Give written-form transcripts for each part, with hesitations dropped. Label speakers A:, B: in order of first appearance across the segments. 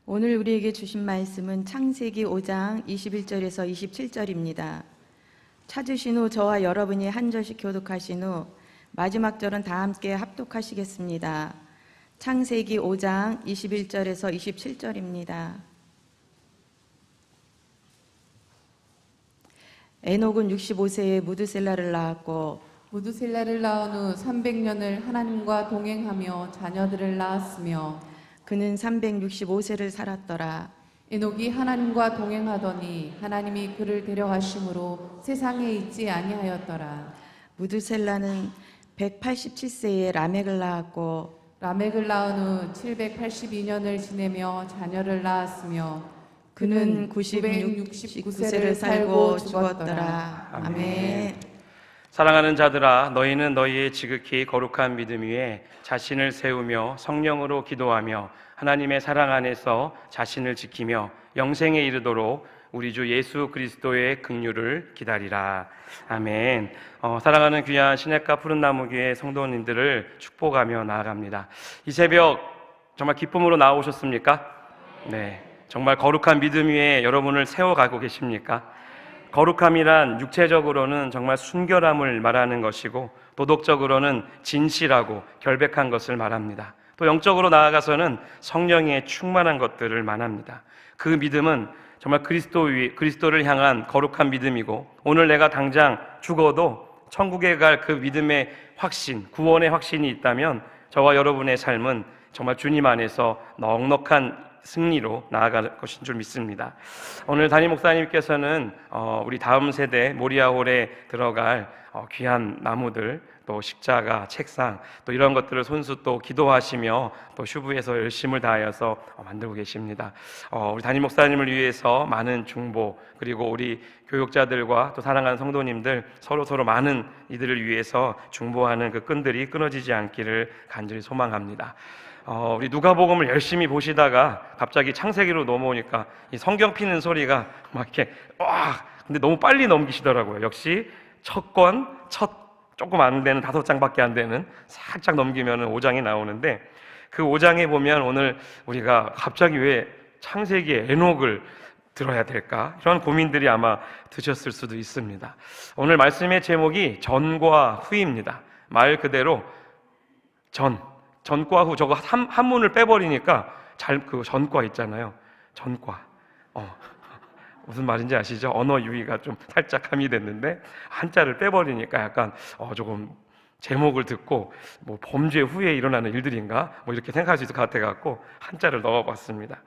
A: 오늘 우리에게 주신 말씀은 창세기 5장 21절에서 27절입니다. 찾으신 후 저와 여러분이 한 절씩 교독하신 후 마지막 절은 다 함께 합독하시겠습니다. 창세기 5장 21절에서 27절입니다. 에녹은 65세에 무드셀라를 낳았고
B: 무드셀라를 낳은 후 300년을 하나님과 동행하며 자녀들을 낳았으며
A: 그는 365세를 살았더라.
B: 에녹이 하나님과 동행하더니 하나님이 그를 데려가심으로 세상에 있지 아니하였더라.
A: 무드셀라는 187세에 라멕을 낳았고
B: 라멕을 낳은 후 782년을 지내며 자녀를 낳았으며
A: 그는
B: 969세를
A: 969세를 살고 죽었더라. 아멘.
C: 사랑하는 자들아, 너희는 너희의 지극히 거룩한 믿음 위에 자신을 세우며 성령으로 기도하며 하나님의 사랑 안에서 자신을 지키며 영생에 이르도록 우리 주 예수 그리스도의 긍휼을 기다리라. 아멘. 사랑하는 귀한 시냇가 푸른나무교회 성도님들을 축복하며 나아갑니다. 이 새벽 정말 기쁨으로 나오셨습니까? 네. 정말 거룩한 믿음 위에 여러분을 세워가고 계십니까? 거룩함이란 육체적으로는 정말 순결함을 말하는 것이고 도덕적으로는 진실하고 결백한 것을 말합니다. 또 영적으로 나아가서는 성령에 충만한 것들을 말합니다. 그 믿음은 정말 그리스도를 향한 거룩한 믿음이고 오늘 내가 당장 죽어도 천국에 갈 그 믿음의 확신, 구원의 확신이 있다면 저와 여러분의 삶은 정말 주님 안에서 넉넉한 승리로 나아갈 것인 줄 믿습니다. 오늘 담임 목사님께서는 우리 다음 세대 모리아홀에 들어갈 귀한 나무들, 또 십자가, 책상, 또 이런 것들을 손수 또 기도하시며 또 슈브에서 열심을 다하여서 만들고 계십니다. 우리 담임 목사님을 위해서 많은 중보, 그리고 우리 교육자들과 또 사랑하는 성도님들 서로 많은 이들을 위해서 중보하는 그 끈들이 끊어지지 않기를 간절히 소망합니다. 우리 누가복음을 열심히 보시다가 갑자기 창세기로 넘어오니까 이 성경 피는 소리가 막 이렇게 근데 너무 빨리 넘기시더라고요. 역시 첫 조금 안 되는 5장밖에 안 되는 살짝 넘기면 5장이 나오는데 그 5장에 보면 오늘 우리가 갑자기 왜 창세기에 에녹을 들어야 될까? 이런 고민들이 아마 드셨을 수도 있습니다. 오늘 말씀의 제목이 전과 후입니다. 말 그대로 전과 후, 저거 한문을 빼버리니까 그 전과 있잖아요. 전과. 무슨 말인지 아시죠? 언어 유희가 좀 살짝 가미됐는데 한자를 빼버리니까 약간 조금 제목을 듣고 뭐 범죄 후에 일어나는 일들인가? 뭐 이렇게 생각할 수 있을 것 같아갖고 한자를 넣어봤습니다.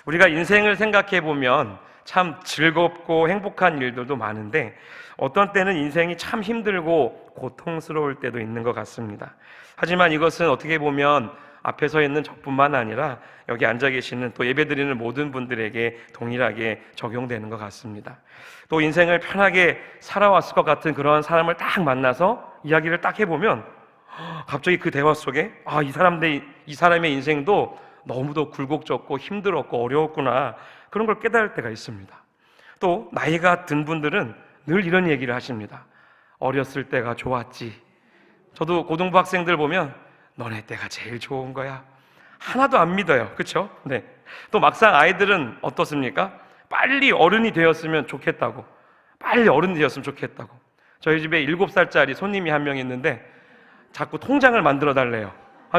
C: 우리가 인생을 생각해 보면 참 즐겁고 행복한 일들도 많은데 어떤 때는 인생이 참 힘들고 고통스러울 때도 있는 것 같습니다. 하지만 이것은 어떻게 보면 앞에 서 있는 저뿐만 아니라 여기 앉아 계시는 또 예배드리는 모든 분들에게 동일하게 적용되는 것 같습니다. 또 인생을 편하게 살아왔을 것 같은 그런 사람을 딱 만나서 이야기를 딱 해보면 갑자기 그 대화 속에 이 사람의 인생도 너무도 굴곡졌고 힘들었고 어려웠구나, 그런 걸 깨달을 때가 있습니다. 또 나이가 든 분들은 늘 이런 얘기를 하십니다. 어렸을 때가 좋았지. 저도 고등부 학생들 보면 너네 때가 제일 좋은 거야. 하나도 안 믿어요. 그렇죠? 네. 또 막상 아이들은 어떻습니까? 빨리 어른이 되었으면 좋겠다고. 빨리 어른이 되었으면 좋겠다고. 저희 집에 7살짜리 손님이 한 명 있는데 자꾸 통장을 만들어 달래요.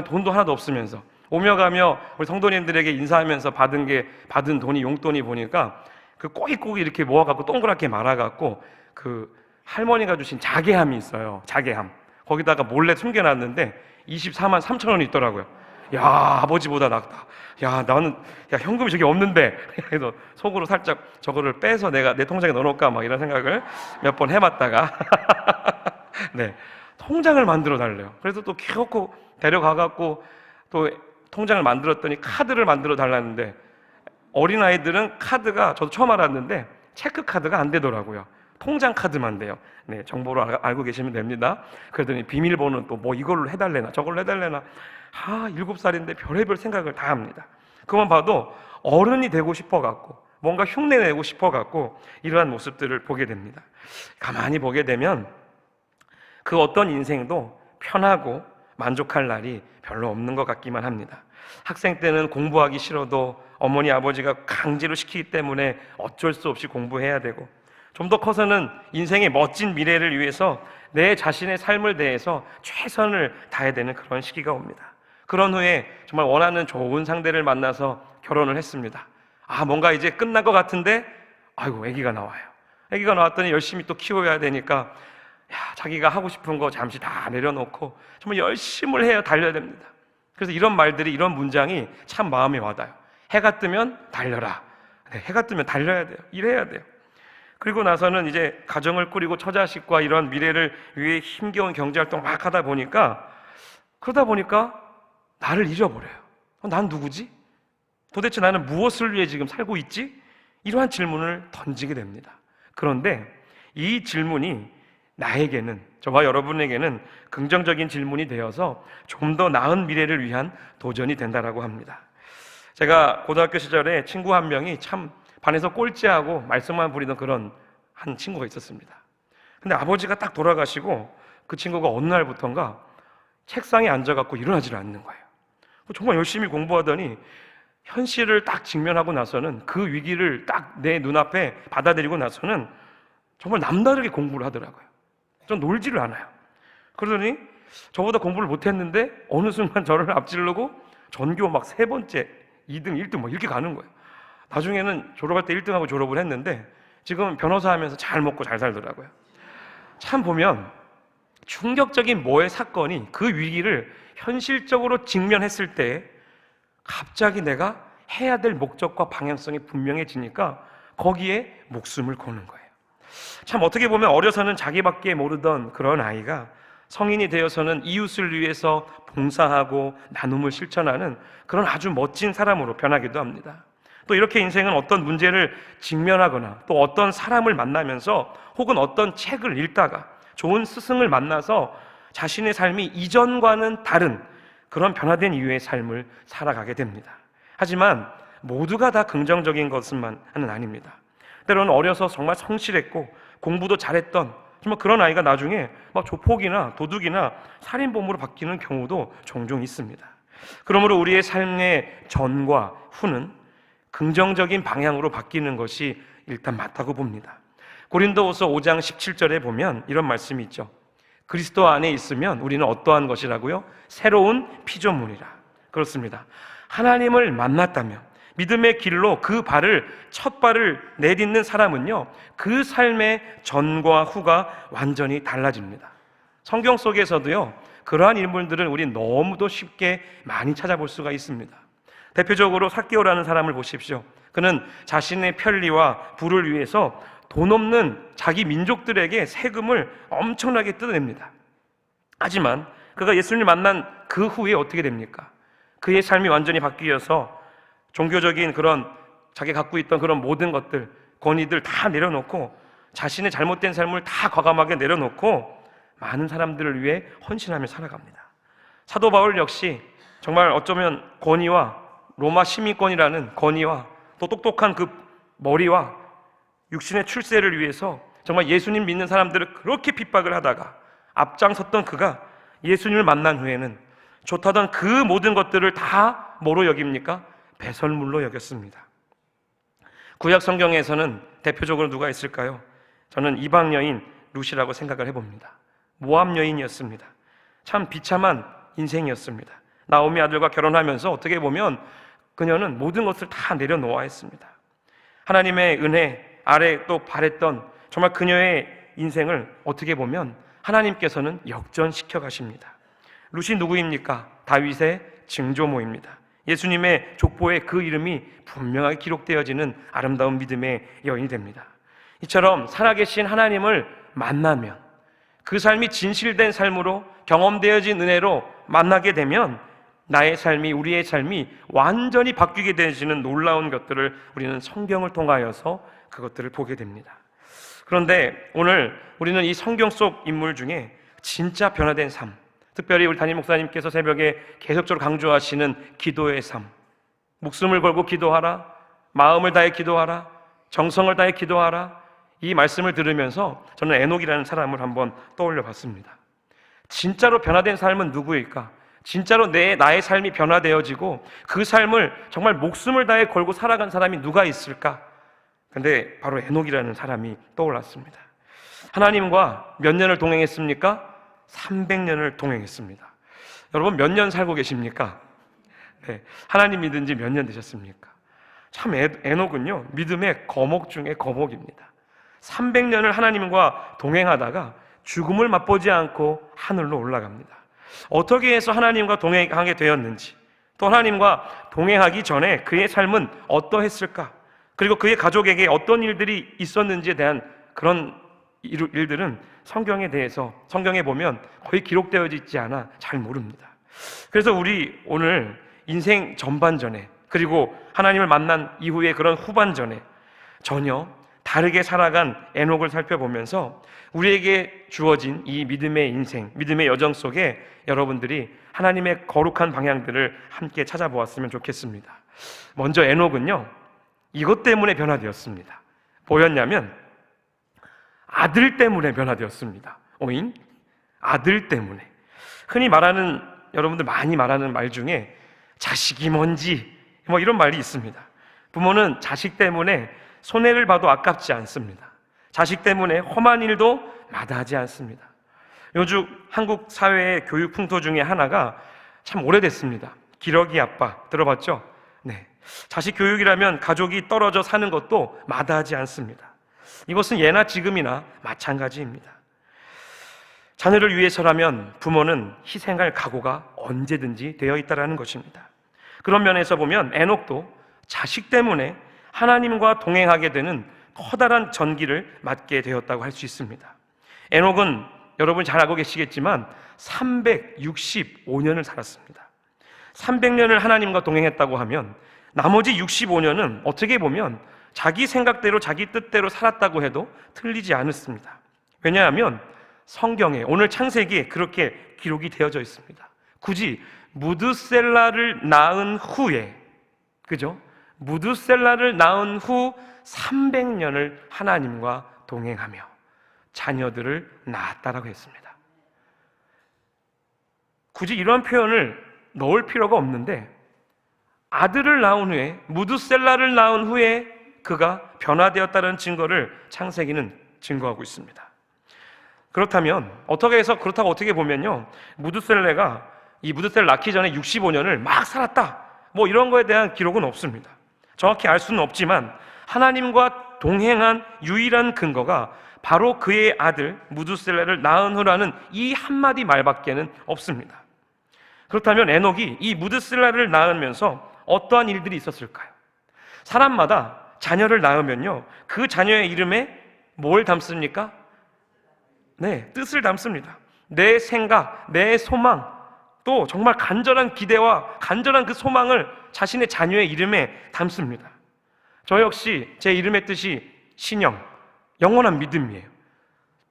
C: 돈도 하나도 없으면서. 오며 가며 우리 성도님들에게 인사하면서 받은 돈이, 용돈이 보니까 그 꼬깃꼬깃 이렇게 모아갖고 동그랗게 말아갖고 그 할머니가 주신 자개함이 있어요. 자개함. 거기다가 몰래 숨겨놨는데 24만 3천 원이 있더라고요. 야, 아버지보다 낫다. 나는 현금이 저기 없는데. 그래서 속으로 살짝 저거를 빼서 내가 내 통장에 넣어놓을까 막 이런 생각을 몇 번 해봤다가 네, 통장을 만들어 달래요. 그래서 또 키워코 데려가갖고 또 통장을 만들었더니 카드를 만들어 달라는데 어린아이들은 카드가, 저도 처음 알았는데 체크카드가 안 되더라고요. 통장 카드만 돼요. 네, 정보를 알고 계시면 됩니다. 그러더니 비밀번호는 또 뭐 이걸로 해달래나 저걸로 해달래나 7살인데 별의별 생각을 다 합니다. 그만 봐도 어른이 되고 싶어갖고 뭔가 흉내내고 싶어갖고 이러한 모습들을 보게 됩니다. 가만히 보게 되면 그 어떤 인생도 편하고 만족할 날이 별로 없는 것 같기만 합니다. 학생 때는 공부하기 싫어도 어머니 아버지가 강제로 시키기 때문에 어쩔 수 없이 공부해야 되고, 좀 더 커서는 인생의 멋진 미래를 위해서 내 자신의 삶을 대해서 최선을 다해야 되는 그런 시기가 옵니다. 그런 후에 정말 원하는 좋은 상대를 만나서 결혼을 했습니다. 뭔가 이제 끝날 것 같은데 아이고 아기가 나와요. 아기가 나왔더니 열심히 또 키워야 되니까 자기가 하고 싶은 거 잠시 다 내려놓고 정말 열심을 해야 달려야 됩니다. 그래서 이런 말들이, 이런 문장이 참 마음에 와닿아요. 해가 뜨면 달려라. 네, 해가 뜨면 달려야 돼요. 일해야 돼요. 그리고 나서는 이제 가정을 꾸리고 처자식과 이런 미래를 위해 힘겨운 경제활동 막 하다 보니까, 그러다 보니까 나를 잃어버려요. 난 누구지? 도대체 나는 무엇을 위해 지금 살고 있지? 이러한 질문을 던지게 됩니다. 그런데 이 질문이 나에게는, 저와 여러분에게는 긍정적인 질문이 되어서 좀 더 나은 미래를 위한 도전이 된다라고 합니다. 제가 고등학교 시절에 친구 한 명이 참 반에서 꼴찌하고 말썽만 부리던 그런 한 친구가 있었습니다. 근데 아버지가 딱 돌아가시고 그 친구가 어느 날부턴가 책상에 앉아갖고 일어나질 않는 거예요. 정말 열심히 공부하더니 현실을 딱 직면하고 나서는, 그 위기를 딱 내 눈앞에 받아들이고 나서는 정말 남다르게 공부를 하더라고요. 전 놀지를 않아요. 그러더니 저보다 공부를 못했는데 어느 순간 저를 앞지르고 전교 막 3번째, 2등, 1등 막 이렇게 가는 거예요. 나중에는 졸업할 때 1등하고 졸업을 했는데 지금은 변호사 하면서 잘 먹고 잘 살더라고요. 참 보면 충격적인 뭐의 사건이 그 위기를 현실적으로 직면했을 때 갑자기 내가 해야 될 목적과 방향성이 분명해지니까 거기에 목숨을 거는 거예요. 참 어떻게 보면 어려서는 자기밖에 모르던 그런 아이가 성인이 되어서는 이웃을 위해서 봉사하고 나눔을 실천하는 그런 아주 멋진 사람으로 변하기도 합니다. 또 이렇게 인생은 어떤 문제를 직면하거나 또 어떤 사람을 만나면서 혹은 어떤 책을 읽다가 좋은 스승을 만나서 자신의 삶이 이전과는 다른 그런 변화된 이유의 삶을 살아가게 됩니다. 하지만 모두가 다 긍정적인 것만은 아닙니다. 때로는 어려서 정말 성실했고 공부도 잘했던 정말 그런 아이가 나중에 막 조폭이나 도둑이나 살인범으로 바뀌는 경우도 종종 있습니다. 그러므로 우리의 삶의 전과 후는 긍정적인 방향으로 바뀌는 것이 일단 맞다고 봅니다. 고린도후서 5장 17절에 보면 이런 말씀이 있죠. 그리스도 안에 있으면 우리는 어떠한 것이라고요? 새로운 피조물이라. 그렇습니다. 하나님을 만났다면 믿음의 길로 첫 발을 내딛는 사람은요, 그 삶의 전과 후가 완전히 달라집니다. 성경 속에서도요, 그러한 인물들은 우리 너무도 쉽게 많이 찾아볼 수가 있습니다. 대표적으로 삭개오라는 사람을 보십시오. 그는 자신의 편리와 부를 위해서 돈 없는 자기 민족들에게 세금을 엄청나게 뜯어냅니다. 하지만 그가 예수님을 만난 그 후에 어떻게 됩니까? 그의 삶이 완전히 바뀌어서 종교적인 그런 자기가 갖고 있던 그런 모든 것들, 권위들 다 내려놓고 자신의 잘못된 삶을 다 과감하게 내려놓고 많은 사람들을 위해 헌신하며 살아갑니다. 사도 바울 역시 정말 어쩌면 권위와 로마 시민권이라는 권위와 또 똑똑한 그 머리와 육신의 출세를 위해서 정말 예수님 믿는 사람들을 그렇게 핍박을 하다가 앞장섰던 그가 예수님을 만난 후에는 좋다던 그 모든 것들을 다 뭐로 여깁니까? 배설물로 여겼습니다. 구약 성경에서는 대표적으로 누가 있을까요? 저는 이방 여인 룻이라고 생각을 해봅니다. 모압 여인이었습니다. 참 비참한 인생이었습니다. 나오미 아들과 결혼하면서 어떻게 보면 그녀는 모든 것을 다 내려놓아야 했습니다. 하나님의 은혜 아래 또 바랬던 정말 그녀의 인생을 어떻게 보면 하나님께서는 역전시켜 가십니다. 룻이 누구입니까? 다윗의 증조모입니다. 예수님의 족보에 그 이름이 분명하게 기록되어지는 아름다운 믿음의 여인이 됩니다. 이처럼 살아계신 하나님을 만나면 그 삶이 진실된 삶으로 경험되어진 은혜로 만나게 되면 나의 삶이, 우리의 삶이 완전히 바뀌게 되시는 놀라운 것들을 우리는 성경을 통하여서 그것들을 보게 됩니다. 그런데 오늘 우리는 이 성경 속 인물 중에 진짜 변화된 삶, 특별히 우리 담임 목사님께서 새벽에 계속적으로 강조하시는 기도의 삶, 목숨을 걸고 기도하라, 마음을 다해 기도하라, 정성을 다해 기도하라, 이 말씀을 들으면서 저는 에녹이라는 사람을 한번 떠올려 봤습니다. 진짜로 변화된 삶은 누구일까? 진짜로 나의 삶이 변화되어지고 그 삶을 정말 목숨을 다해 걸고 살아간 사람이 누가 있을까? 근데 바로 에녹이라는 사람이 떠올랐습니다. 하나님과 몇 년을 동행했습니까? 300년을 동행했습니다. 여러분 몇 년 살고 계십니까? 네, 하나님 믿은 지 몇 년 되셨습니까? 참 에녹은요 믿음의 거목 중에 거목입니다. 300년을 하나님과 동행하다가 죽음을 맛보지 않고 하늘로 올라갑니다. 어떻게 해서 하나님과 동행하게 되었는지, 또 하나님과 동행하기 전에 그의 삶은 어떠했을까, 그리고 그의 가족에게 어떤 일들이 있었는지에 대한 그런 일들은 성경에 보면 거의 기록되어 있지 않아 잘 모릅니다. 그래서 우리 오늘 인생 전반전에, 그리고 하나님을 만난 이후에 그런 후반전에 전혀 다르게 살아간 에녹을 살펴보면서 우리에게 주어진 이 믿음의 인생, 믿음의 여정 속에 여러분들이 하나님의 거룩한 방향들을 함께 찾아보았으면 좋겠습니다. 먼저 에녹은요 이것 때문에 변화되었습니다. 뭐였냐면 아들 때문에 변화되었습니다. 오잉? 아들 때문에. 흔히 말하는, 여러분들 많이 말하는 말 중에 자식이 뭔지 뭐 이런 말이 있습니다. 부모는 자식 때문에 손해를 봐도 아깝지 않습니다. 자식 때문에 험한 일도 마다하지 않습니다. 요즘 한국 사회의 교육 풍토 중에 하나가 참 오래됐습니다. 기러기 아빠 들어봤죠? 네. 자식 교육이라면 가족이 떨어져 사는 것도 마다하지 않습니다. 이것은 예나 지금이나 마찬가지입니다. 자녀를 위해서라면 부모는 희생할 각오가 언제든지 되어 있다는 것입니다. 그런 면에서 보면 에녹도 자식 때문에 하나님과 동행하게 되는 커다란 전기를 맞게 되었다고 할 수 있습니다. 에녹은 여러분 잘 알고 계시겠지만 365년을 살았습니다. 300년을 하나님과 동행했다고 하면 나머지 65년은 어떻게 보면 자기 생각대로 자기 뜻대로 살았다고 해도 틀리지 않았습니다. 왜냐하면 성경에, 오늘 창세기에 그렇게 기록이 되어져 있습니다. 굳이 무드셀라를 낳은 후에, 그죠? 무드셀라를 낳은 후 300년을 하나님과 동행하며 자녀들을 낳았다라고 했습니다. 굳이 이런 표현을 넣을 필요가 없는데 아들을 낳은 후에, 무드셀라를 낳은 후에 그가 변화되었다는 증거를 창세기는 증거하고 있습니다. 그렇다면 그렇다고 어떻게 보면요, 이 무드셀라 낳기 전에 65년을 막 살았다, 뭐 이런 거에 대한 기록은 없습니다. 정확히 알 수는 없지만 하나님과 동행한 유일한 근거가 바로 그의 아들 무드셀라를 낳은 후라는 이 한마디 말밖에는 없습니다. 그렇다면 에녹이 이 무드셀라를 낳으면서 어떠한 일들이 있었을까요? 사람마다 자녀를 낳으면요 그 자녀의 이름에 뭘 담습니까? 네, 뜻을 담습니다. 내 생각, 내 소망, 또 정말 간절한 기대와 간절한 그 소망을 자신의 자녀의 이름에 담습니다. 저 역시 제 이름의 뜻이 신영, 영원한 믿음이에요.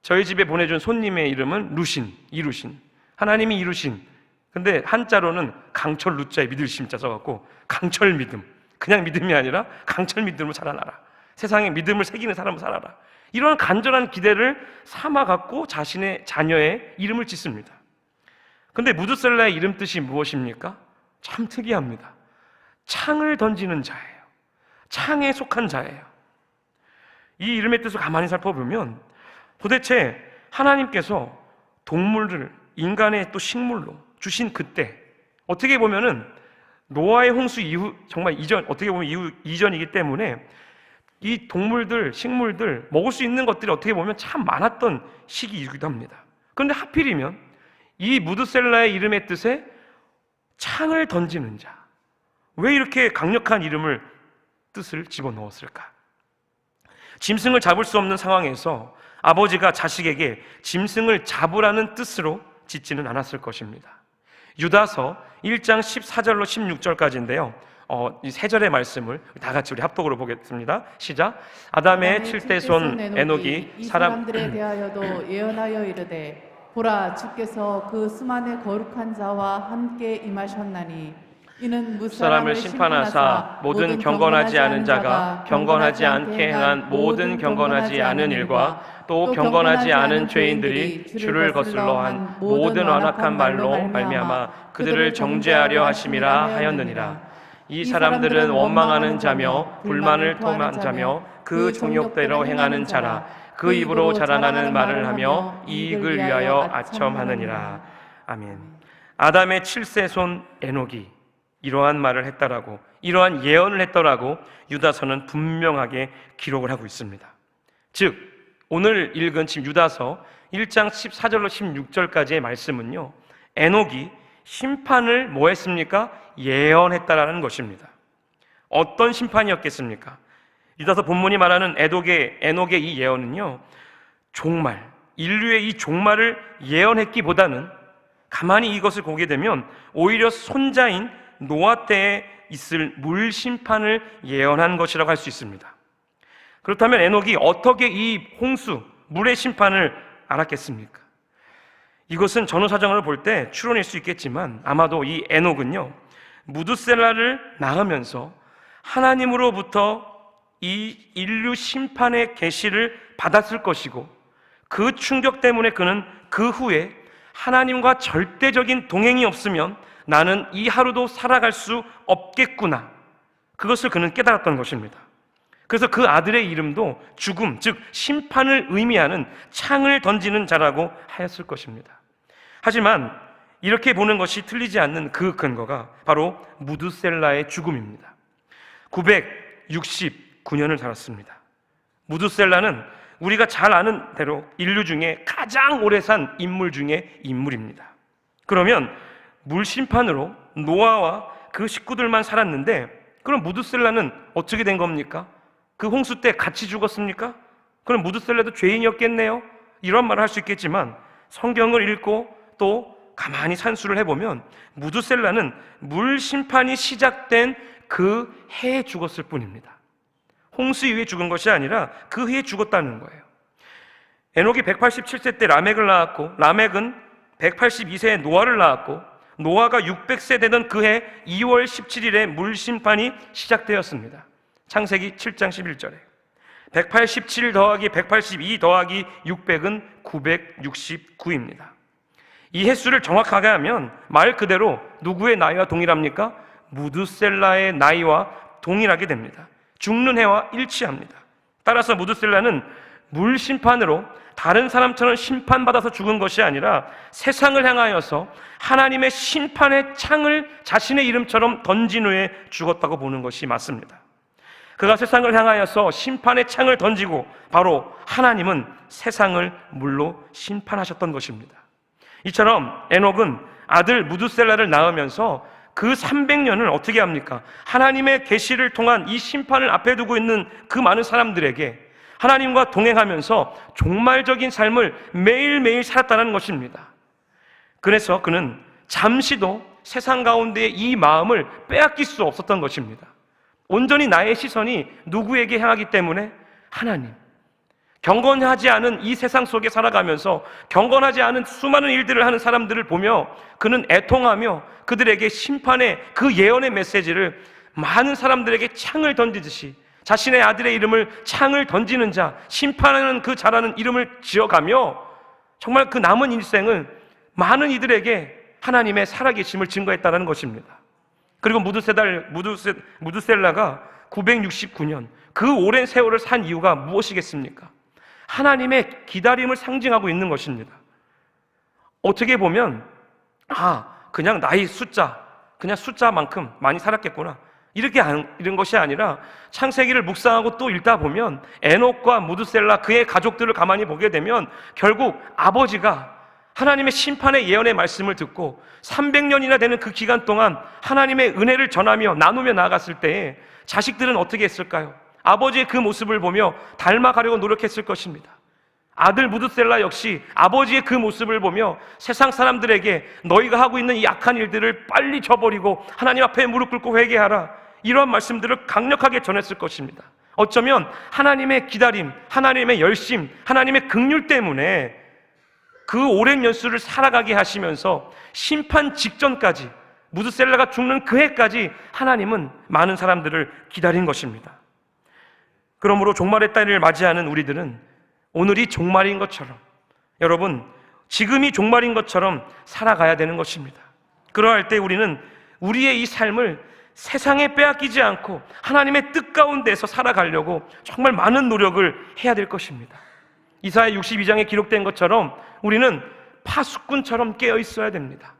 C: 저희 집에 보내준 손님의 이름은 루신, 이루신, 하나님이 이루신. 근데 한자로는 강철 루자에 믿을 심자 써갖고 강철 믿음, 그냥 믿음이 아니라 강철 믿음으로 살아나라, 세상에 믿음을 새기는 사람으로 살아라, 이런 간절한 기대를 삼아갖고 자신의 자녀의 이름을 짓습니다. 근데 무드셀라의 이름 뜻이 무엇입니까? 참 특이합니다. 창을 던지는 자예요. 창에 속한 자예요. 이 이름의 뜻을 가만히 살펴보면 도대체 하나님께서 동물을 인간의 또 식물로 주신 그때, 어떻게 보면은 노아의 홍수 이후, 정말 이전, 어떻게 보면 이전이기 때문에 이 동물들, 식물들, 먹을 수 있는 것들이 어떻게 보면 참 많았던 시기이기도 합니다. 그런데 하필이면 이 무드셀라의 이름의 뜻에 창을 던지는 자, 왜 이렇게 강력한 뜻을 집어넣었을까? 짐승을 잡을 수 없는 상황에서 아버지가 자식에게 짐승을 잡으라는 뜻으로 짓지는 않았을 것입니다. 유다서 1장 14절로 16절까지인데요. 이 세 절의 말씀을 다 같이 우리 합독으로 보겠습니다. 시작. 아담의 7대 손 에녹이
B: 이 사람들에 대하여도 예언하여 이르되 보라, 주께서 그 수만의 거룩한 자와 함께 임하셨나니 이는
C: 무사람을 심판하사 모든 경건하지 않은 자가 경건하지 않게 행한 모든 경건하지 않은 일과 또 경건하지 않은 죄인들이 주를 거슬러 한 모든 완악한 말로 말미암아 그들을 정죄하려 하심이라 하였느니라. 이 사람들은 원망하는 자며 불만을 토하는 자며 그 정욕대로 행하는 자라. 그 입으로 자랑하는 말을 하며 이익을 위하여 아첨하느니라. 아멘. 아담의 7세 손 에녹이 이러한 말을 했다라고, 이러한 예언을 했더라고 유다서는 분명하게 기록을 하고 있습니다. 즉 오늘 읽은 지금 유다서 1장 14절로 16절까지의 말씀은요, 에녹이 심판을 뭐 했습니까? 예언했다라는 것입니다. 어떤 심판이었겠습니까? 유다서 본문이 말하는 에녹의 이 예언은요, 종말, 인류의 이 종말을 예언했기보다는 가만히 이것을 보게 되면 오히려 손자인 노아 때에 있을 물 심판을 예언한 것이라고 할 수 있습니다. 그렇다면 에녹이 어떻게 이 홍수, 물의 심판을 알았겠습니까? 이것은 전후사정을 볼 때 추론일 수 있겠지만 아마도 이 에녹은요, 무드셀라를 낳으면서 하나님으로부터 이 인류 심판의 계시를 받았을 것이고, 그 충격 때문에 그는 그 후에 하나님과 절대적인 동행이 없으면 나는 이 하루도 살아갈 수 없겠구나, 그것을 그는 깨달았던 것입니다. 그래서 그 아들의 이름도 죽음, 즉 심판을 의미하는 창을 던지는 자라고 하였을 것입니다. 하지만 이렇게 보는 것이 틀리지 않는 그 근거가 바로 무드셀라의 죽음입니다. 969년을 살았습니다. 무드셀라는 우리가 잘 아는 대로 인류 중에 가장 오래 산 인물 중에 인물입니다. 그러면 물심판으로 노아와 그 식구들만 살았는데, 그럼 무드셀라는 어떻게 된 겁니까? 그 홍수 때 같이 죽었습니까? 그럼 무드셀라도 죄인이었겠네요? 이런 말을 할 수 있겠지만 성경을 읽고 또 가만히 산수를 해보면 무드셀라는 물심판이 시작된 그 해에 죽었을 뿐입니다. 홍수 이후에 죽은 것이 아니라 그 해에 죽었다는 거예요. 에녹이 187세 때 라멕을 낳았고, 라멕은 182세에 노아를 낳았고, 노아가 600세 되던 그해 2월 17일에 물심판이 시작되었습니다. 창세기 7장 11절에 187 더하기 182 더하기 600은 969입니다. 이 횟수를 정확하게 하면 말 그대로 누구의 나이와 동일합니까? 무드셀라의 나이와 동일하게 됩니다. 죽는 해와 일치합니다. 따라서 무드셀라는 물심판으로 다른 사람처럼 심판받아서 죽은 것이 아니라 세상을 향하여서 하나님의 심판의 창을 자신의 이름처럼 던진 후에 죽었다고 보는 것이 맞습니다. 그가 세상을 향하여서 심판의 창을 던지고 바로 하나님은 세상을 물로 심판하셨던 것입니다. 이처럼 에녹은 아들 무드셀라를 낳으면서 그 300년을 어떻게 합니까? 하나님의 계시를 통한 이 심판을 앞에 두고 있는 그 많은 사람들에게 하나님과 동행하면서 종말적인 삶을 매일매일 살았다는 것입니다. 그래서 그는 잠시도 세상 가운데 이 마음을 빼앗길 수 없었던 것입니다. 온전히 나의 시선이 누구에게 향하기 때문에 하나님, 경건하지 않은 이 세상 속에 살아가면서 경건하지 않은 수많은 일들을 하는 사람들을 보며 그는 애통하며 그들에게 심판의 그 예언의 메시지를 많은 사람들에게 창을 던지듯이 자신의 아들의 이름을 창을 던지는 자, 심판하는 그 자라는 이름을 지어가며 정말 그 남은 일생을 많은 이들에게 하나님의 살아계심을 증거했다는 것입니다. 그리고 무드셀라가 969년 그 오랜 세월을 산 이유가 무엇이겠습니까? 하나님의 기다림을 상징하고 있는 것입니다. 어떻게 보면 그냥 나이 숫자, 그냥 숫자만큼 많이 살았겠구나, 이렇게 이런 것이 아니라 창세기를 묵상하고 또 읽다 보면 에녹과 무드셀라 그의 가족들을 가만히 보게 되면 결국 아버지가 하나님의 심판의 예언의 말씀을 듣고 300년이나 되는 그 기간 동안 하나님의 은혜를 전하며 나누며 나아갔을 때에 자식들은 어떻게 했을까요? 아버지의 그 모습을 보며 닮아가려고 노력했을 것입니다. 아들 무드셀라 역시 아버지의 그 모습을 보며 세상 사람들에게 너희가 하고 있는 이 악한 일들을 빨리 저버리고 하나님 앞에 무릎 꿇고 회개하라, 이러한 말씀들을 강력하게 전했을 것입니다. 어쩌면 하나님의 기다림, 하나님의 열심, 하나님의 긍휼 때문에 그 오랜 연수를 살아가게 하시면서 심판 직전까지 무드셀라가 죽는 그 해까지 하나님은 많은 사람들을 기다린 것입니다. 그러므로 종말의 때를 맞이하는 우리들은 오늘이 종말인 것처럼, 여러분, 지금이 종말인 것처럼 살아가야 되는 것입니다. 그러할 때 우리는 우리의 이 삶을 세상에 빼앗기지 않고 하나님의 뜻 가운데서 살아가려고 정말 많은 노력을 해야 될 것입니다. 이사야 62장에 기록된 것처럼 우리는 파수꾼처럼 깨어 있어야 됩니다.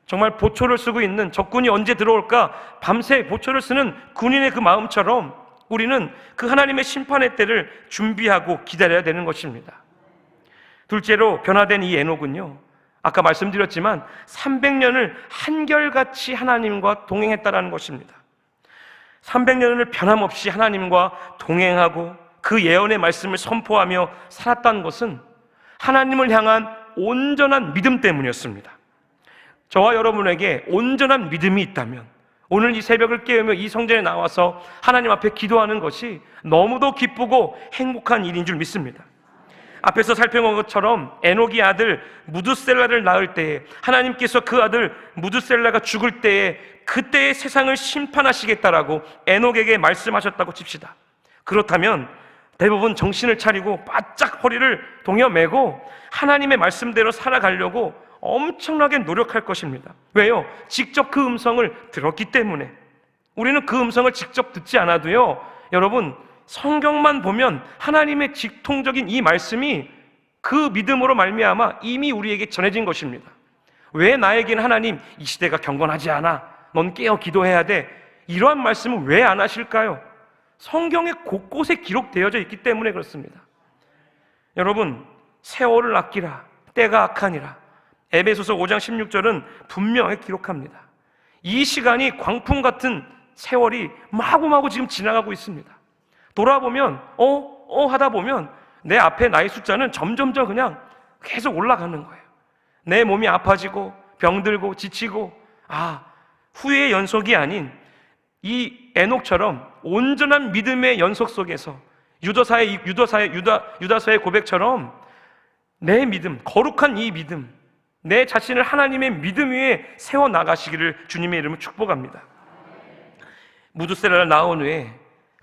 C: 정말 보초를 쓰고 있는, 적군이 언제 들어올까 밤새 보초를 쓰는 군인의 그 마음처럼 우리는 그 하나님의 심판의 때를 준비하고 기다려야 되는 것입니다. 둘째로 변화된 이 에녹은요, 아까 말씀드렸지만 300년을 한결같이 하나님과 동행했다라는 것입니다. 300년을 변함없이 하나님과 동행하고 그 예언의 말씀을 선포하며 살았다는 것은 하나님을 향한 온전한 믿음 때문이었습니다. 저와 여러분에게 온전한 믿음이 있다면 오늘 이 새벽을 깨우며 이 성전에 나와서 하나님 앞에 기도하는 것이 너무도 기쁘고 행복한 일인 줄 믿습니다. 앞에서 살펴본 것처럼 에녹이 아들 무드셀라를 낳을 때에 하나님께서 그 아들 무드셀라가 죽을 때에 그때의 세상을 심판하시겠다라고 에녹에게 말씀하셨다고 칩시다. 그렇다면 대부분 정신을 차리고 바짝 허리를 동여매고 하나님의 말씀대로 살아가려고 엄청나게 노력할 것입니다. 왜요? 직접 그 음성을 들었기 때문에. 우리는 그 음성을 직접 듣지 않아도요, 여러분, 성경만 보면 하나님의 직통적인 이 말씀이 그 믿음으로 말미암아 이미 우리에게 전해진 것입니다. 왜 나에게는 하나님 이 시대가 경건하지 않아, 넌 깨어 기도해야 돼, 이러한 말씀을 왜 안 하실까요? 성경에 곳곳에 기록되어져 있기 때문에 그렇습니다. 여러분, 세월을 아끼라, 때가 악하니라. 에베소서 5장 16절은 분명히 기록합니다. 이 시간이 광풍 같은 세월이 마구마구 지금 지나가고 있습니다. 돌아보면 하다 보면 내 앞에 나의 숫자는 점점점 그냥 계속 올라가는 거예요. 내 몸이 아파지고 병들고 지치고, 후회의 연속이 아닌 이 에녹처럼 온전한 믿음의 연속 속에서 유다서의 고백처럼 내 믿음, 거룩한 이 믿음, 내 자신을 하나님의 믿음 위에 세워나가시기를 주님의 이름으로 축복합니다. 무드셀라를 낳은 후에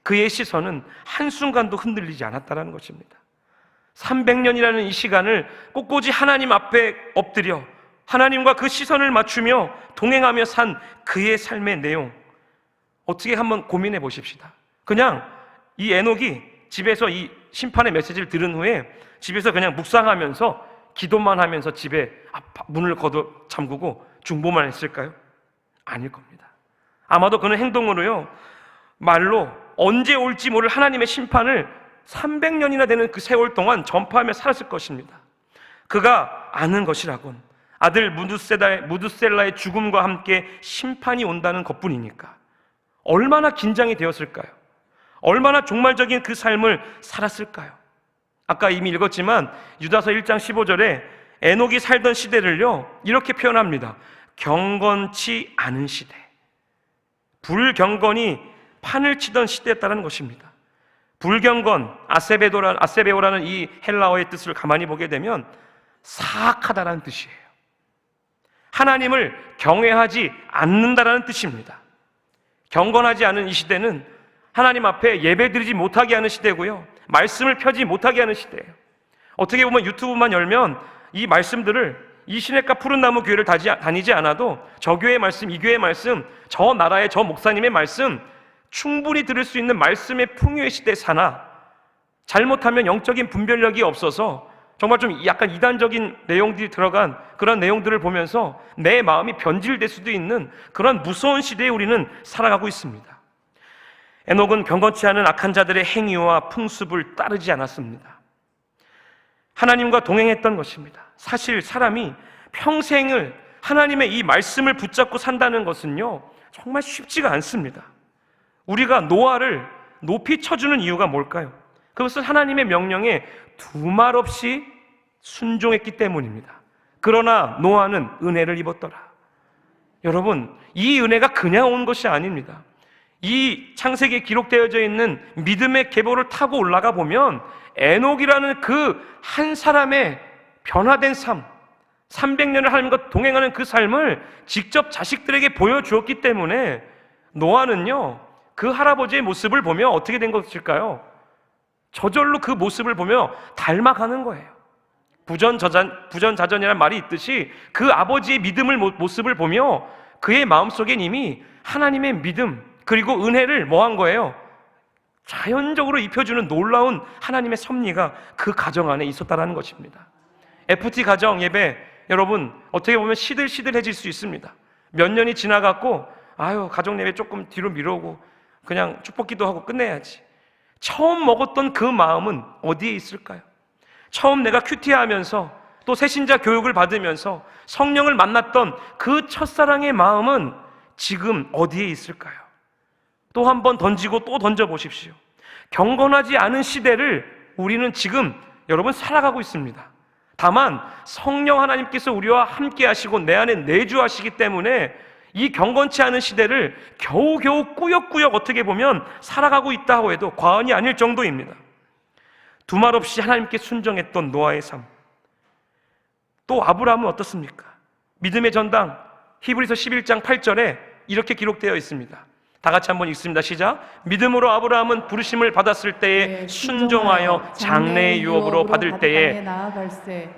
C: 그의 시선은 한순간도 흔들리지 않았다는 것입니다. 300년이라는 이 시간을 꼿꼿이 하나님 앞에 엎드려 하나님과 그 시선을 맞추며 동행하며 산 그의 삶의 내용, 어떻게 한번 고민해 보십시다. 그냥 이 에녹이 집에서 이 심판의 메시지를 들은 후에 집에서 그냥 묵상하면서 기도만 하면서 집에 문을 걷어 잠그고 중보만 했을까요? 아닐 겁니다. 아마도 그는 행동으로요, 말로 언제 올지 모를 하나님의 심판을 300년이나 되는 그 세월 동안 전파하며 살았을 것입니다. 그가 아는 것이라곤 아들 무드셀라의 죽음과 함께 심판이 온다는 것뿐이니까 얼마나 긴장이 되었을까요? 얼마나 종말적인 그 삶을 살았을까요? 아까 이미 읽었지만 유다서 1장 15절에 에녹이 살던 시대를요, 이렇게 표현합니다. 경건치 않은 시대, 불경건이 판을 치던 시대였다는 것입니다. 불경건, 아세베오라는 이 헬라어의 뜻을 가만히 보게 되면 사악하다라는 뜻이에요. 하나님을 경외하지 않는다라는 뜻입니다. 경건하지 않은 이 시대는 하나님 앞에 예배드리지 못하게 하는 시대고요, 말씀을 펴지 못하게 하는 시대예요. 어떻게 보면 유튜브만 열면 이 말씀들을, 이 시냇가 푸른 나무 교회를 다니지 않아도 저 교회의 말씀, 이 교회의 말씀, 저 나라의 저 목사님의 말씀 충분히 들을 수 있는 말씀의 풍요의 시대에 사나, 잘못하면 영적인 분별력이 없어서 정말 좀 약간 이단적인 내용들이 들어간 그런 내용들을 보면서 내 마음이 변질될 수도 있는 그런 무서운 시대에 우리는 살아가고 있습니다. 에녹은 경건치 않은 악한 자들의 행위와 풍습을 따르지 않았습니다. 하나님과 동행했던 것입니다. 사실 사람이 평생을 하나님의 이 말씀을 붙잡고 산다는 것은요, 정말 쉽지가 않습니다. 우리가 노아를 높이 쳐주는 이유가 뭘까요? 그것은 하나님의 명령에 두말 없이 순종했기 때문입니다. 그러나 노아는 은혜를 입었더라. 여러분, 이 은혜가 그냥 온 것이 아닙니다. 이 창세기에 기록되어져 있는 믿음의 계보를 타고 올라가 보면 에녹이라는 그 한 사람의 변화된 삶, 300년을 하나님과 동행하는 그 삶을 직접 자식들에게 보여주었기 때문에 노아는요, 그 할아버지의 모습을 보며 어떻게 된 것일까요? 저절로 그 모습을 보며 닮아가는 거예요. 부전자전이라는 말이 있듯이 그 아버지의 모습을 보며 그의 마음속엔 이미 하나님의 믿음 그리고 은혜를 뭐한 거예요? 자연적으로 입혀주는 놀라운 하나님의 섭리가 그 가정 안에 있었다는 것입니다. FT 가정 예배, 여러분 어떻게 보면 시들시들해질 수 있습니다. 몇 년이 지나갔고 가정 예배 조금 뒤로 미루고 그냥 축복기도 하고 끝내야지. 처음 먹었던 그 마음은 어디에 있을까요? 처음 내가 큐티하면서 또 새신자 교육을 받으면서 성령을 만났던 그 첫사랑의 마음은 지금 어디에 있을까요? 또 한 번 던지고 또 던져보십시오. 경건하지 않은 시대를 우리는 지금 여러분 살아가고 있습니다. 다만 성령 하나님께서 우리와 함께 하시고 내 안에 내주하시기 때문에 이 경건치 않은 시대를 겨우겨우 꾸역꾸역 어떻게 보면 살아가고 있다고 해도 과언이 아닐 정도입니다. 두말 없이 하나님께 순종했던 노아의 삶. 또 아브라함은 어떻습니까? 믿음의 전당 히브리서 11장 8절에 이렇게 기록되어 있습니다. 다 같이 한번 읽습니다. 시작. 믿음으로 아브라함은 부르심을 받았을 때에 순종하여 장래의 유업으로 받을 때에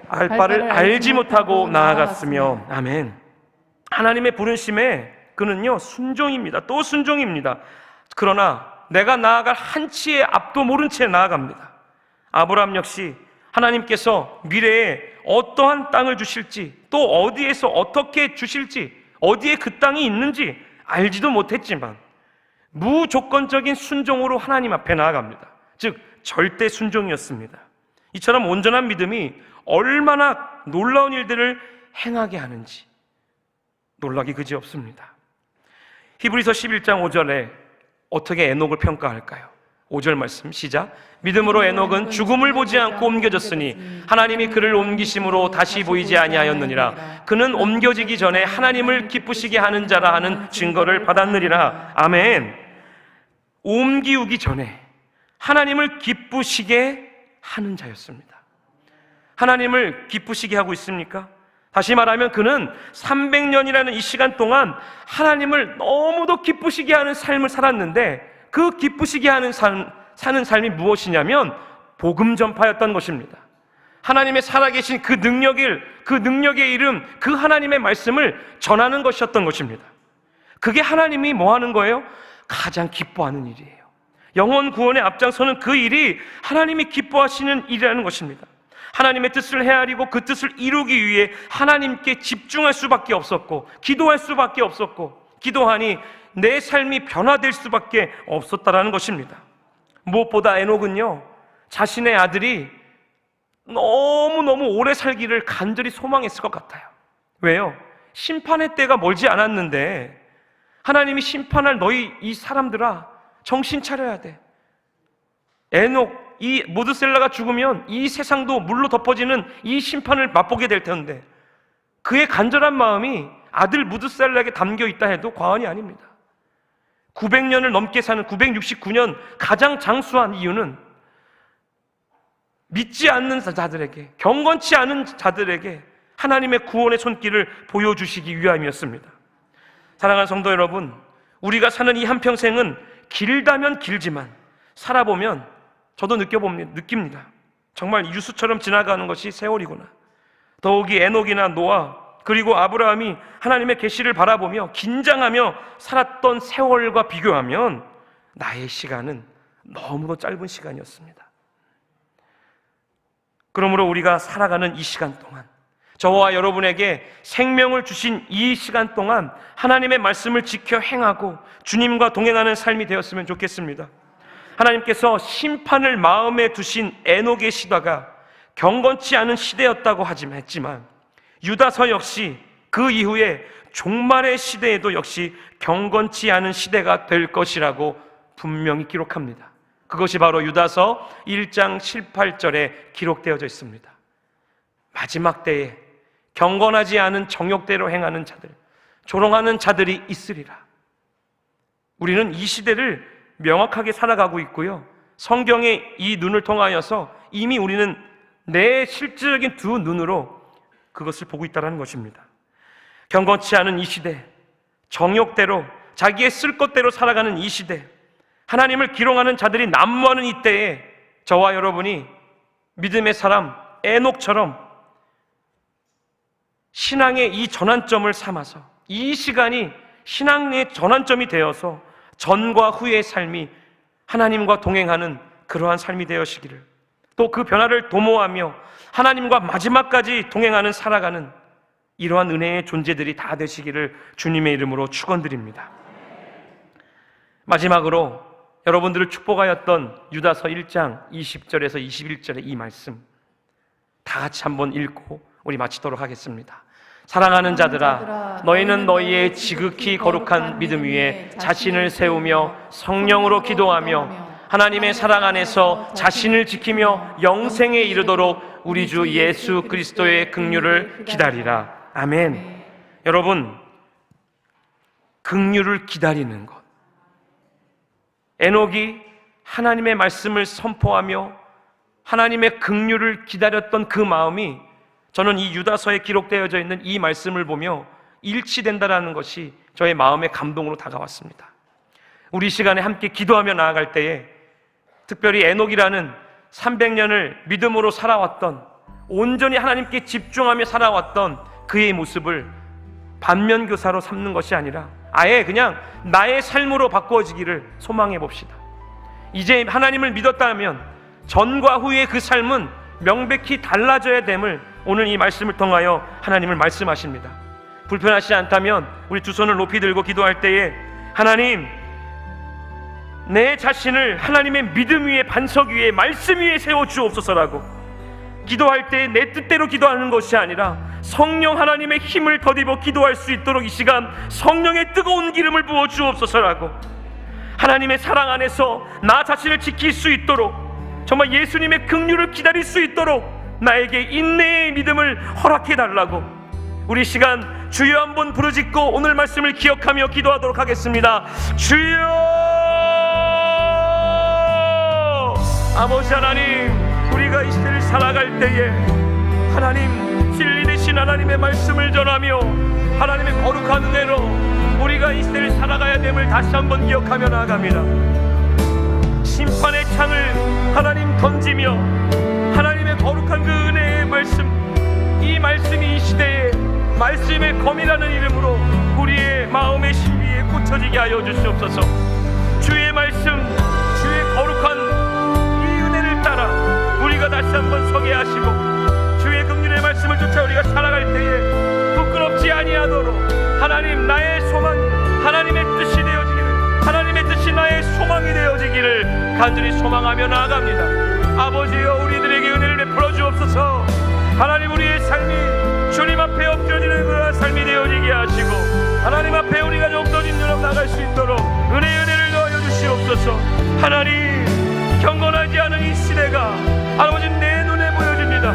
C: 알 바를 알지 못하고 나아갔으며. 아멘. 하나님의 부르심에 그는요 순종입니다. 또 순종입니다. 그러나 내가 나아갈 한치의 앞도 모른 채 나아갑니다. 아브라함 역시 하나님께서 미래에 어떠한 땅을 주실지, 또 어디에서 어떻게 주실지, 어디에 그 땅이 있는지 알지도 못했지만 무조건적인 순종으로 하나님 앞에 나아갑니다. 즉 절대 순종이었습니다. 이처럼 온전한 믿음이 얼마나 놀라운 일들을 행하게 하는지 놀라기 그지없습니다. 히브리서 11장 5절에 어떻게 에녹을 평가할까요? 5절 말씀 시작. 믿음으로 에녹은 죽음을 보지 않고 옮겨졌으니 하나님이 그를 옮기심으로 다시 보이지 아니하였느니라. 그는 옮겨지기 전에 하나님을 기쁘시게 하는 자라 하는 증거를 받았느니라. 아멘. 옮기우기 전에 하나님을 기쁘시게 하는 자였습니다. 하나님을 기쁘시게 하고 있습니까? 다시 말하면 그는 300년이라는 이 시간 동안 하나님을 너무도 기쁘시게 하는 삶을 살았는데 그 기쁘시게 하는 사는 삶이 무엇이냐면 복음 전파였던 것입니다. 하나님의 살아계신 그 능력의 이름, 그 하나님의 말씀을 전하는 것이었던 것입니다. 그게 하나님이 뭐 하는 거예요? 가장 기뻐하는 일이에요. 영혼 구원의 앞장서는 그 일이 하나님이 기뻐하시는 일이라는 것입니다. 하나님의 뜻을 헤아리고 그 뜻을 이루기 위해 하나님께 집중할 수밖에 없었고 기도할 수밖에 없었고 기도하니 내 삶이 변화될 수밖에 없었다라는 것입니다. 무엇보다 에녹은요 자신의 아들이 너무너무 오래 살기를 간절히 소망했을 것 같아요. 왜요? 심판의 때가 멀지 않았는데 하나님이 심판할 너희 이 사람들아 정신 차려야 돼. 에녹 이 무드셀라가 죽으면 이 세상도 물로 덮어지는 이 심판을 맛보게 될 텐데 그의 간절한 마음이 아들 무드셀라에게 담겨 있다 해도 과언이 아닙니다. 900년을 넘게 사는 969년 가장 장수한 이유는 믿지 않는 자들에게, 경건치 않은 자들에게 하나님의 구원의 손길을 보여주시기 위함이었습니다. 사랑하는 성도 여러분, 우리가 사는 이 한평생은 길다면 길지만 살아보면 저도 느낍니다. 정말 유수처럼 지나가는 것이 세월이구나. 더욱이 에녹이나 노아 그리고 아브라함이 하나님의 계시를 바라보며 긴장하며 살았던 세월과 비교하면 나의 시간은 너무도 짧은 시간이었습니다. 그러므로 우리가 살아가는 이 시간 동안 저와 여러분에게 생명을 주신 이 시간 동안 하나님의 말씀을 지켜 행하고 주님과 동행하는 삶이 되었으면 좋겠습니다. 하나님께서 심판을 마음에 두신 에녹의 시대가 경건치 않은 시대였다고 했지만 유다서 역시 그 이후에 종말의 시대에도 역시 경건치 않은 시대가 될 것이라고 분명히 기록합니다. 그것이 바로 유다서 1장 7, 8절에 기록되어져 있습니다. 마지막 때에 경건하지 않은 정욕대로 행하는 자들, 조롱하는 자들이 있으리라. 우리는 이 시대를 명확하게 살아가고 있고요, 성경의 이 눈을 통하여서 이미 우리는 내 실질적인 두 눈으로 그것을 보고 있다는 것입니다. 경건치 않은 이 시대, 정욕대로 자기의 쓸 것대로 살아가는 이 시대, 하나님을 기롱하는 자들이 난무하는 이때에 저와 여러분이 믿음의 사람 에녹처럼 신앙의 이 전환점을 삼아서 이 시간이 신앙의 전환점이 되어서 전과 후의 삶이 하나님과 동행하는 그러한 삶이 되어시기를, 또 그 변화를 도모하며 하나님과 마지막까지 동행하는 살아가는 이러한 은혜의 존재들이 다 되시기를 주님의 이름으로 축원드립니다. 마지막으로 여러분들을 축복하였던 유다서 1장 20절에서 21절의 이 말씀 다 같이 한번 읽고 우리 마치도록 하겠습니다. 사랑하는 자들아, 너희는 너희의 지극히 거룩한 믿음 위에 자신을 세우며 성령으로 기도하며 하나님의 사랑 안에서 자신을 지키며 영생에 이르도록 우리 주 예수 그리스도의 긍휼을 기다리라. 아멘. 여러분, 긍휼을 기다리는 것, 에녹이 하나님의 말씀을 선포하며 하나님의 긍휼을 기다렸던 그 마음이 저는 이 유다서에 기록되어져 있는 이 말씀을 보며 일치된다라는 것이 저의 마음의 감동으로 다가왔습니다. 우리 시간에 함께 기도하며 나아갈 때에 특별히 에녹이라는 300년을 믿음으로 살아왔던, 온전히 하나님께 집중하며 살아왔던 그의 모습을 반면교사로 삼는 것이 아니라 아예 그냥 나의 삶으로 바꾸어지기를 소망해 봅시다. 이제 하나님을 믿었다면 전과 후의 그 삶은 명백히 달라져야 됨을 오늘 이 말씀을 통하여 하나님을 말씀하십니다. 불편하시지 않다면 우리 두 손을 높이 들고 기도할 때에 하나님, 내 자신을 하나님의 믿음 위에, 반석 위에, 말씀 위에 세워주옵소서라고 기도할 때 내 뜻대로 기도하는 것이 아니라 성령 하나님의 힘을 덧입어 기도할 수 있도록 이 시간 성령의 뜨거운 기름을 부어 주옵소서라고, 하나님의 사랑 안에서 나 자신을 지킬 수 있도록, 정말 예수님의 긍휼을 기다릴 수 있도록 나에게 인내의 믿음을 허락해 달라고 우리 시간 주여 한번 부르짖고 오늘 말씀을 기억하며 기도하도록 하겠습니다. 주여! 아버지 하나님, 우리가 이 시대를 살아갈 때에 하나님 진리 되신 하나님의 말씀을 전하며 하나님의 거룩한 은혜로 우리가 이 시대를 살아가야 됨을 다시 한번 기억하며 나아갑니다. 심판의 창을 하나님 던지며 하나님의 거룩한 그 은혜의 말씀, 이 말씀이 이 시대에 말씀의 검이라는 이름으로 우리의 마음의 신비에 꽂혀지게 하여 주시옵소서. 주의 말씀, 주의 거룩한 따라 우리가 다시 한번 서게 하시고 주의 긍휼의 말씀을 쫓아 우리가 살아갈 때에 부끄럽지 아니하도록 하나님, 나의 소망, 하나님의 뜻이 되어지기를, 하나님의 뜻이 나의 소망이 되어지기를 간절히 소망하며 나아갑니다. 아버지여, 우리들에게 은혜를 베풀어 주옵소서. 하나님, 우리의 삶이 주님 앞에 엎드려지는 그런 삶이 되어지게 하시고 하나님 앞에 우리가 더욱더 진정으로 나갈 수 있도록 은혜를 더하여 주시옵소서. 하나님, 경건하지 않은 이 시대가 아버지 내 눈에 보여집니다.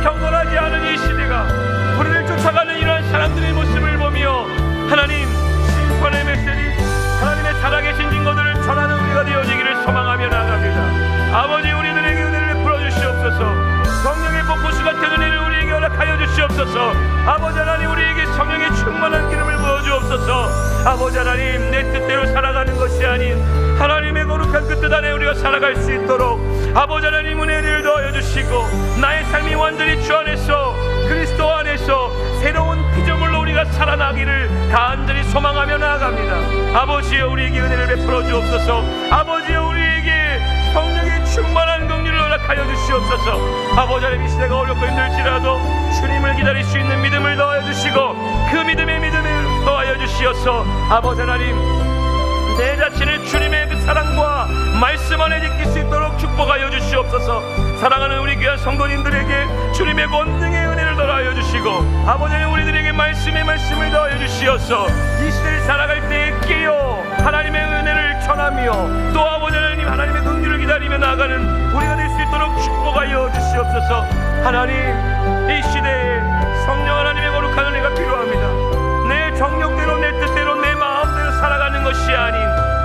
C: 경건하지 않은 이 시대가 우리를 쫓아가는 이러한 사람들의 모습을 보며 하나님, 심판의 메시지, 하나님의 살아계신 증거들을 전하는 우리가 되어지기를 소망하며 나아갑니다. 아버지, 우리들에게 은혜를 베풀어 주시옵소서. 성령의 폭포수 같은 은혜를 우리에게 허락하여 주시옵소서. 아버지 하나님, 우리에게 성령의 충만한 기름을 부어주옵소서. 아버지 하나님, 내 뜻대로 살아가는 것이 아닌 하나님의 거룩한 그 뜻 안에 우리가 살아갈 수 있도록 아버지 하나님 은혜를 더하여 주시고 나의 삶이 완전히 주 안에서, 그리스도 안에서 새로운 피조물로 우리가 살아나기를 간절히 소망하며 나아갑니다. 아버지여, 우리에게 은혜를 베풀어 주옵소서. 아버지여, 우리에게 성령의 충만한 긍휼을 허락하여 주시옵소서. 아버지 하나님, 이 시대가 어렵고 힘들지라도 주님을 기다릴 수 있는 믿음을 더하여 주시고 그 믿음을 더하여 주시어서 아버지 하나님, 내 자신을 주님의 그 사랑과 말씀 안에 지킬 수 있도록 축복하여 주시옵소서. 사랑하는 우리 귀한 성도님들에게 주님의 권능의 은혜를 더하여 주시고 아버지 하나님, 우리들에게 말씀을 더하여 주시어서 이 시대를 살아갈 때에 깨어 하나님의 은혜를 전하며 또 아버지 하나님, 하나님의 긍휼을 기다리며 나아가는 우리가 될 수 있도록 축복하여 주시옵소서. 하나님, 이 시대에 성령 하나님의 거룩한 은혜가 필요합니다. 내 정욕대로, 내 뜻대로, 내 마음대로 살아가는 것이 아닌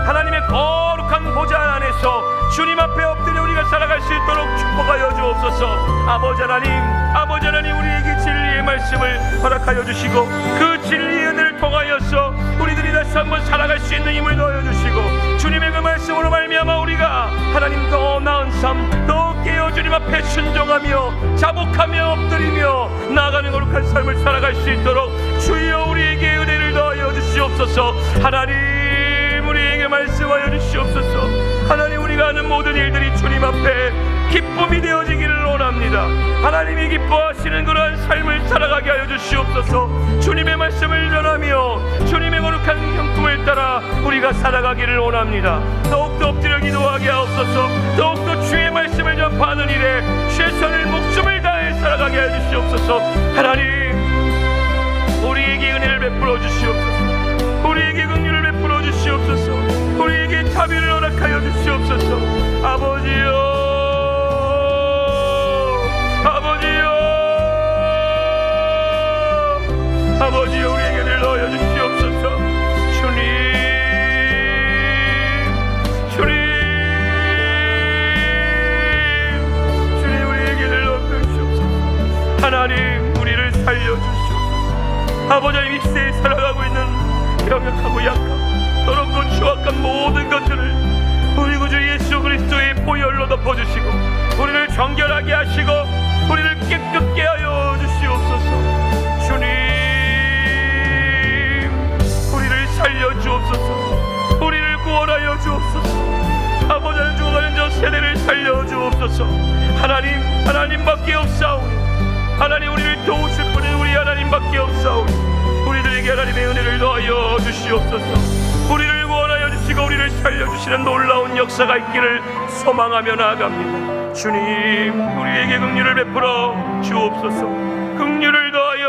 C: 하나님의 거룩한 보좌 안에서 주님 앞에 엎드려 우리가 살아갈 수 있도록 축복하여 주옵소서. 주시옵소서. 아버지 하나님 우리에게 진리의 말씀을 허락하여 주시고 그 진리의 은혜를 통하여서 우리들이 다시 한번 살아갈 수 있는 힘을 넣어주시고 주님의 그 말씀으로 말미암아 우리가 하나님 더 나은 삶, 더 깨어 주님 앞에 순종하며 자복하며 엎드리며 나아가는 거룩한 삶을 살아갈 수 있도록 주여 우리에게 은혜를 더하여 주시옵소서. 하나님 우리에게 말씀하여 주시옵소서. 하나님 우리가 하는 모든 일들이 주님 앞에 기쁨이 되어지기를 원합니다. 하나님이 기뻐하시는 그러한 삶을 살아가게 하여 주시옵소서. 주님의 말씀을 전하며 주님의 거룩한 형통을 따라 우리가 살아가기를 원합니다. 더욱더 엎드려 기도하게 하옵소서. 더욱더 주의 말씀을 전파하는 일에 최선을 목숨을 다해 살아가게 하여 주시옵소서. 하나님 우리에게 은혜를 베풀어 주시옵소서. 우리에게 긍휼을 베풀어 주시옵소서. 우리에게 자비를 허락하여 주시옵소서. 아버지여 아버지여 우리에게 은혜를 넣어 주시옵소서. 주님 우리에게 은혜를 넣어 주시옵소서. 하나님 우리를 살려주시옵소서. 아버지 이 시대에 살아가고 있는 병약하고 약하고 더럽고 추악한 모든 것들을 우리 구주 예수 그리스도의 보혈로 덮어주시고 우리를 정결하게 하시고 우리를 깨끗게 하여 주시옵소서. 주님 우리를 살려주옵소서. 우리를 구원하여 주옵소서. 아버지는 죽어가는 저 세대를 살려주옵소서. 하나님밖에 없사오니 하나님 우리를 도우실 분은 우리 하나님밖에 없사오니 우리들에게 하나님의 은혜를 더하여 주시옵소서. 우리를 구원하여 주시고 우리를 살려주시는 놀라운 역사가 있기를 소망하며 나아갑니다. 주님 우리에게 긍휼을 베풀어 주옵소서. 긍휼을 더하여